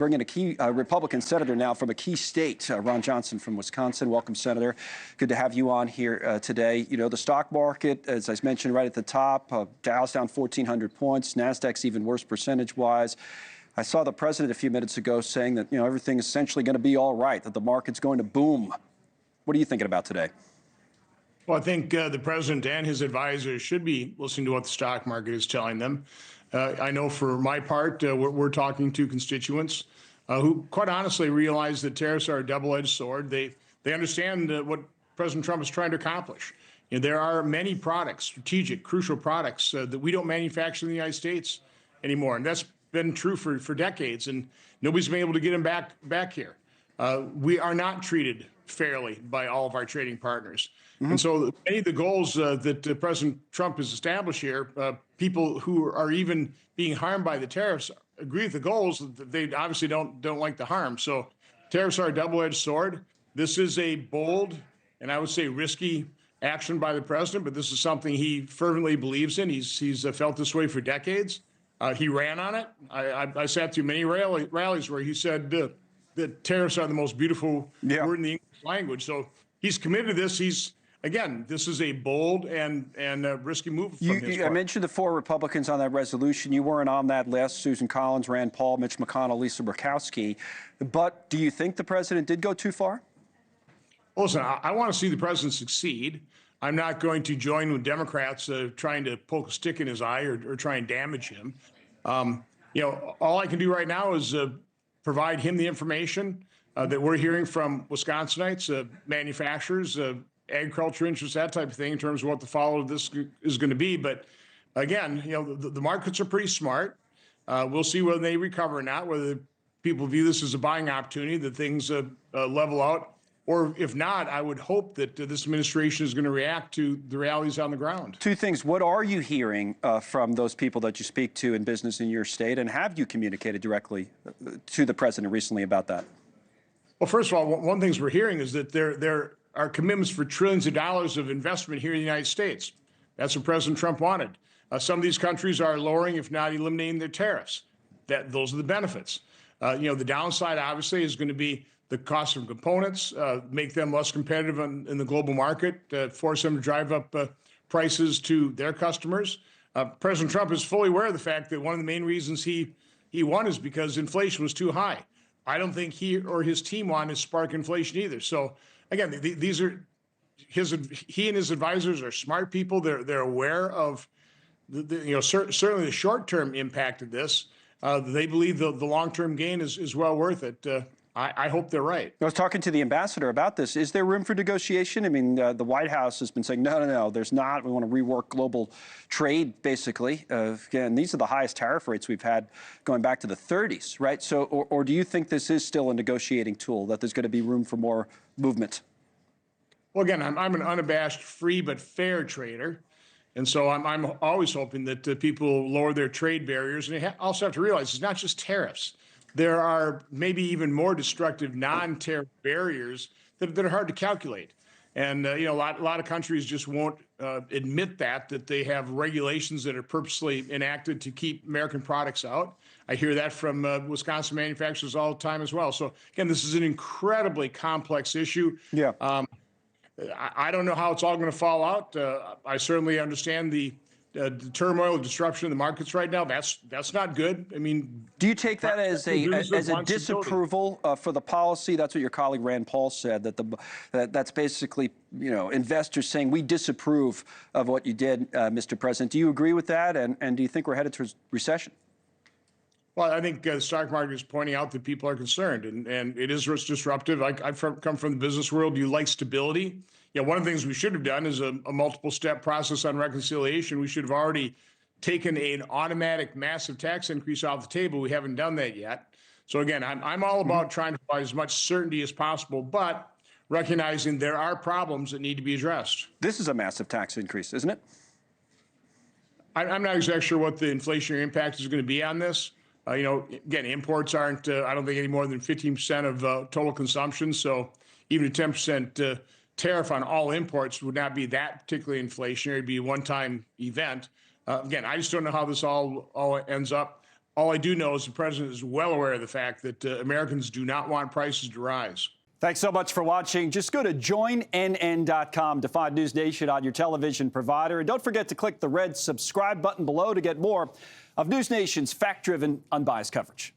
Bring in a key Republican senator now from a key state, Ron Johnson from Wisconsin. Welcome, Senator. Good to have you on here today. You know, the stock market, as I mentioned right at the top, Dow's down 1,400 points. NASDAQ's even worse percentage-wise. I saw the president a few minutes ago saying that, you know, everything's essentially going to be all right, that the market's going to boom. What are you thinking about today? Well, I think the president and his advisors should be listening to what the stock market is telling them. I know for my part, we're talking to constituents who quite honestly realize that tariffs are a double-edged sword. They understand what President Trump is trying to accomplish. You know, there are many products, strategic, crucial products that we don't manufacture in the United States anymore. And that's been true for decades, and nobody's been able to get them back here. We are not treated fairly by all of our trading partners. And so many of the goals that President Trump has established here, people who are even being harmed by the tariffs agree with the goals. They obviously don't like the harm. So tariffs are a double-edged sword. This is a bold and I would say risky action by the president, but this is something he fervently believes in. He's felt this way for decades. He ran on it. I sat through many rallies where he said that tariffs are the most beautiful word in the English language. So he's committed to this. Again, this is a bold and risky move from his part. I mentioned the 4 Republicans on that resolution. You weren't on that list. Susan Collins, Rand Paul, Mitch McConnell, Lisa Murkowski. But do you think the president did go too far? Listen, I want to see the president succeed. I'm not going to join with Democrats trying to poke a stick in his eye or try and damage him. You know, all I can do right now is provide him the information that we're hearing from Wisconsinites, manufacturers, agriculture interests, that type of thing, in terms of what the follow of this is going to be. But again, you know, the markets are pretty smart. We'll see whether they recover or not, whether people view this as a buying opportunity, that things level out. Or if not, I would hope that this administration is going to react to the realities on the ground. 2 things. What are you hearing from those people that you speak to in business in your state? And have you communicated directly to the president recently about that? Well, first of all, one of the things we're hearing is that there are commitments for trillions of dollars of investment here in the United States. That's what President Trump wanted. Some of these countries are lowering, if not eliminating, their tariffs. Those are the benefits. You know, the downside, obviously, is going to be the cost of components, make them less competitive in the global market, force them to drive up prices to their customers. President Trump is fully aware of the fact that one of the main reasons he won is because inflation was too high. I don't think he or his team wanted to spark inflation either. So again, these are he and his advisors are smart people. They're aware of you know, certainly the short-term impact of this. They believe the long-term gain is well worth it. I hope they're right. I was talking to the ambassador about this. Is there room for negotiation? I mean, the White House has been saying, no, there's not. We want to rework global trade, basically. Again, these are the highest tariff rates we've had going back to the 30s, right? So, or do you think this is still a negotiating tool, that there's going to be room for more movement? Well, again, I'm an unabashed, free but fair trader. And so I'm always hoping that people lower their trade barriers. And you also have to realize it's not just tariffs. There are maybe even more destructive non-tariff barriers that are hard to calculate. And, you know, a lot of countries just won't admit that they have regulations that are purposely enacted to keep American products out. I hear that from Wisconsin manufacturers all the time as well. So, again, this is an incredibly complex issue. Yeah. I don't know how it's all going to fall out. I certainly understand the turmoil and disruption in the markets right now. That's not good. I mean, do you take that as a disapproval for the policy? That's what your colleague Rand Paul said, that's basically, you know, investors saying we disapprove of what you did, Mr. President. Do you agree with that? And do you think we're headed towards recession? Well, I think the stock market is pointing out that people are concerned, and it is disruptive. I've come from the business world. You like stability. You know, one of the things we should have done is a multiple-step process on reconciliation. We should have already taken an automatic massive tax increase off the table. We haven't done that yet. So again, I'm all about trying to provide as much certainty as possible, but recognizing there are problems that need to be addressed. This is a massive tax increase, isn't it? I'm not exactly sure what the inflationary impact is going to be on this. You know, again, imports aren't, I don't think, any more than 15% of total consumption. So even a 10% tariff on all imports would not be that particularly inflationary. It'd be a one-time event. Again, I just don't know how this all ends up. All I do know is the president is well aware of the fact that Americans do not want prices to rise. Thanks so much for watching. Just go to joinnn.com to find NewsNation on your television provider. And don't forget to click the red subscribe button below to get more of NewsNation's fact-driven, unbiased coverage.